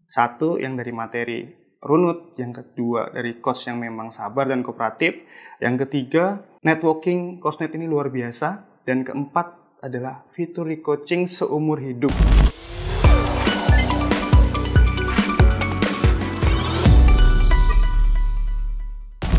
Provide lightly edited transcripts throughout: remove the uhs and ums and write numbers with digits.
Satu, yang dari materi runut. Yang kedua, dari coach yang memang sabar dan kooperatif. Yang ketiga, networking Coachnet ini luar biasa. Dan keempat adalah fitur coaching seumur hidup.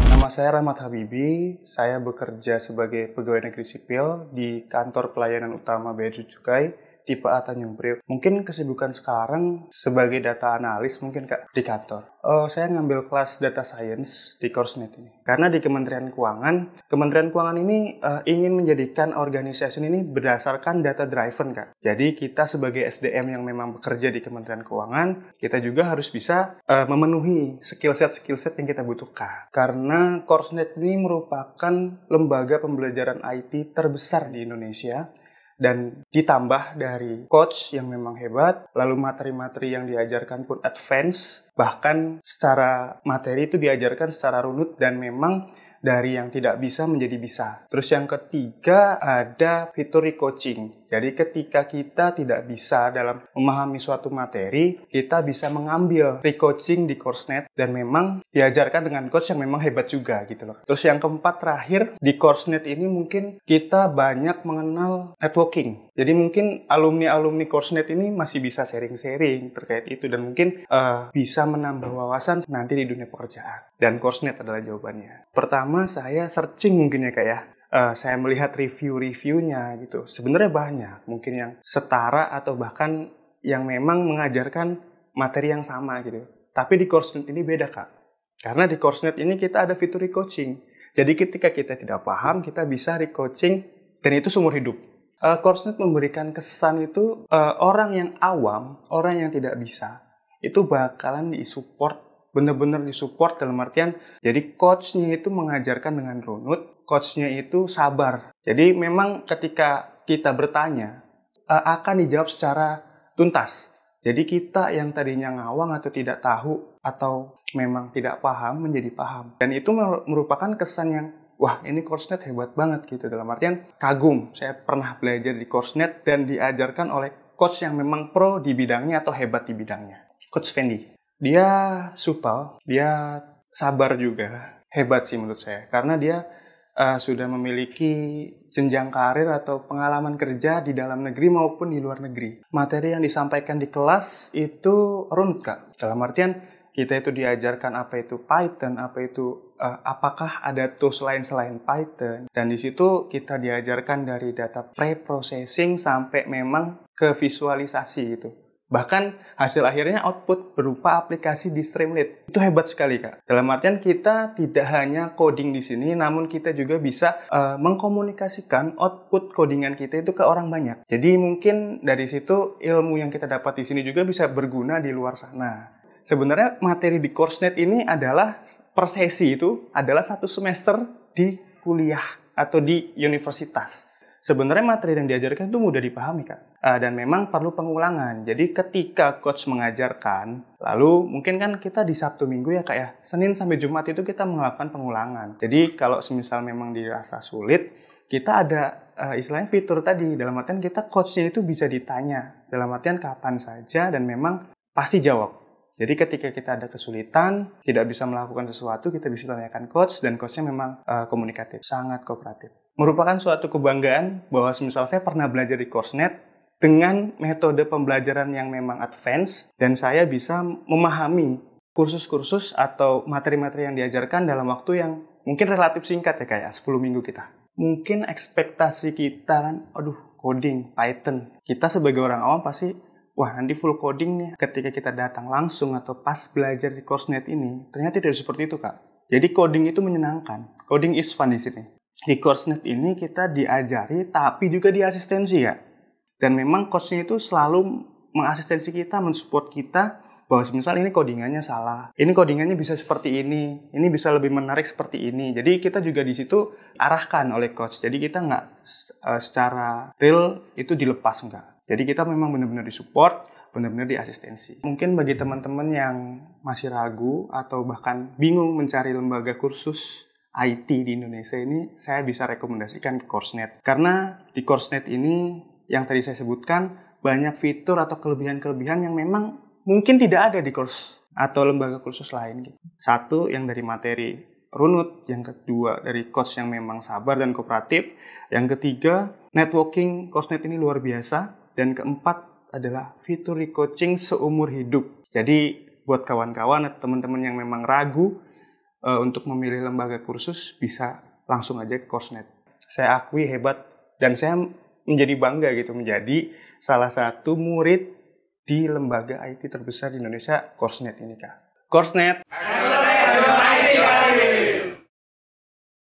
Nama saya Rahmat Habibi, saya bekerja sebagai pegawai negeri sipil di kantor pelayanan utama Bea dan Cukai, tipe A Tanjung Priok. Mungkin kesibukan sekarang sebagai data analis mungkin Kak di kantor. Saya ngambil kelas data science di Coachnet ini. Karena di Kementerian Keuangan ini ingin menjadikan organisasi ini berdasarkan data driven Kak. Jadi kita sebagai SDM yang memang bekerja di Kementerian Keuangan, kita juga harus bisa memenuhi skill set yang kita butuhkan. Karena Coachnet ini merupakan lembaga pembelajaran IT terbesar di Indonesia. Dan ditambah dari coach yang memang hebat, lalu materi-materi yang diajarkan pun advance, bahkan secara materi itu diajarkan secara runut dan memang dari yang tidak bisa menjadi bisa. Terus yang ketiga ada fitur coaching. Jadi ketika kita tidak bisa dalam memahami suatu materi, kita bisa mengambil coaching di Coachnet dan memang diajarkan dengan coach yang memang hebat juga gitu loh. Terus yang keempat terakhir, di Coachnet ini mungkin kita banyak mengenal networking. Jadi mungkin alumni Coachnet ini masih bisa sharing-sharing terkait itu dan mungkin bisa menambah wawasan nanti di dunia pekerjaan. Dan Coachnet adalah jawabannya. Pertama saya searching mungkin ya Kak ya. Saya melihat review-reviewnya gitu. Sebenarnya banyak, mungkin yang setara atau bahkan yang memang mengajarkan materi yang sama gitu. Tapi di Coachnet ini beda Kak. Karena di Coachnet ini kita ada fitur coaching. Jadi ketika kita tidak paham, kita bisa coaching dan itu seumur hidup. Coachnet memberikan kesan itu orang yang awam, orang yang tidak bisa, itu bakalan disupport, benar-benar disupport dalam artian jadi coachnya itu mengajarkan dengan runut, coachnya itu sabar. Jadi memang ketika kita bertanya akan dijawab secara tuntas. Jadi kita yang tadinya ngawang atau tidak tahu atau memang tidak paham menjadi paham. Dan itu merupakan kesan yang wah ini Coachnet hebat banget gitu. Dalam artian kagum. Saya pernah belajar di Coachnet dan diajarkan oleh coach yang memang pro di bidangnya atau hebat di bidangnya. Coach Fendi. Dia supel, dia sabar juga. Hebat sih menurut saya. Karena dia sudah memiliki jenjang karir atau pengalaman kerja di dalam negeri maupun di luar negeri. Materi yang disampaikan di kelas itu runut Kak. Dalam artian kita itu diajarkan apa itu Python, apakah ada tools lain selain Python. Dan di situ kita diajarkan dari data pre-processing sampai memang ke visualisasi gitu. Bahkan hasil akhirnya output berupa aplikasi di Streamlit. Itu hebat sekali Kak. Dalam artian kita tidak hanya coding di sini, namun kita juga bisa mengkomunikasikan output codingan kita itu ke orang banyak. Jadi mungkin dari situ ilmu yang kita dapat di sini juga bisa berguna di luar sana. Sebenarnya materi di Coachnet ini adalah per sesi itu adalah 1 semester di kuliah atau di universitas. Sebenarnya materi yang diajarkan itu mudah dipahami Kak. Dan memang perlu pengulangan. Jadi ketika coach mengajarkan, lalu mungkin kan kita di Sabtu Minggu ya Kak ya, Senin sampai Jumat itu kita melakukan pengulangan. Jadi kalau semisal memang dirasa sulit, kita ada istilahnya fitur tadi. Dalam artian kita coachnya itu bisa ditanya. Dalam artian kapan saja dan memang pasti jawab. Jadi ketika kita ada kesulitan, tidak bisa melakukan sesuatu, kita bisa tanyakan coach dan coachnya memang komunikatif, sangat kooperatif. Merupakan suatu kebanggaan bahwa semisal saya pernah belajar di Coachnet dengan metode pembelajaran yang memang advance dan saya bisa memahami kursus-kursus atau materi-materi yang diajarkan dalam waktu yang mungkin relatif singkat ya kayak 10 minggu kita. Mungkin ekspektasi kita kan, coding, Python. Kita sebagai orang awam pasti, wah nanti full coding nih. Ketika kita datang langsung atau pas belajar di Coachnet ini, ternyata tidak seperti itu Kak. Jadi coding itu menyenangkan. Coding is fun di sini. Di Coachnet ini kita diajari tapi juga diasistensi ya. Dan memang coachnya itu selalu mengasistensi kita, mensupport kita bahwa misal ini codingannya salah, ini codingannya bisa seperti ini bisa lebih menarik seperti ini. Jadi kita juga di situ arahkan oleh coach. Jadi kita nggak secara real itu dilepas enggak. Jadi kita memang benar-benar disupport, benar-benar diasistensi. Mungkin bagi teman-teman yang masih ragu atau bahkan bingung mencari lembaga kursus IT di Indonesia ini, saya bisa rekomendasikan ke Coachnet. Karena di Coachnet ini, yang tadi saya sebutkan, banyak fitur atau kelebihan-kelebihan yang memang mungkin tidak ada di course atau lembaga kursus lain. Satu, yang dari materi runut. Yang kedua, dari coach yang memang sabar dan kooperatif. Yang ketiga, networking Coachnet ini luar biasa. Dan keempat adalah fitur coaching seumur hidup. Jadi buat kawan-kawan atau teman-teman yang memang ragu untuk memilih lembaga kursus, bisa langsung aja ke Coachnet. Saya akui hebat dan saya menjadi bangga gitu menjadi salah satu murid di lembaga IT terbesar di Indonesia, Coachnet ini, Kak. Coachnet.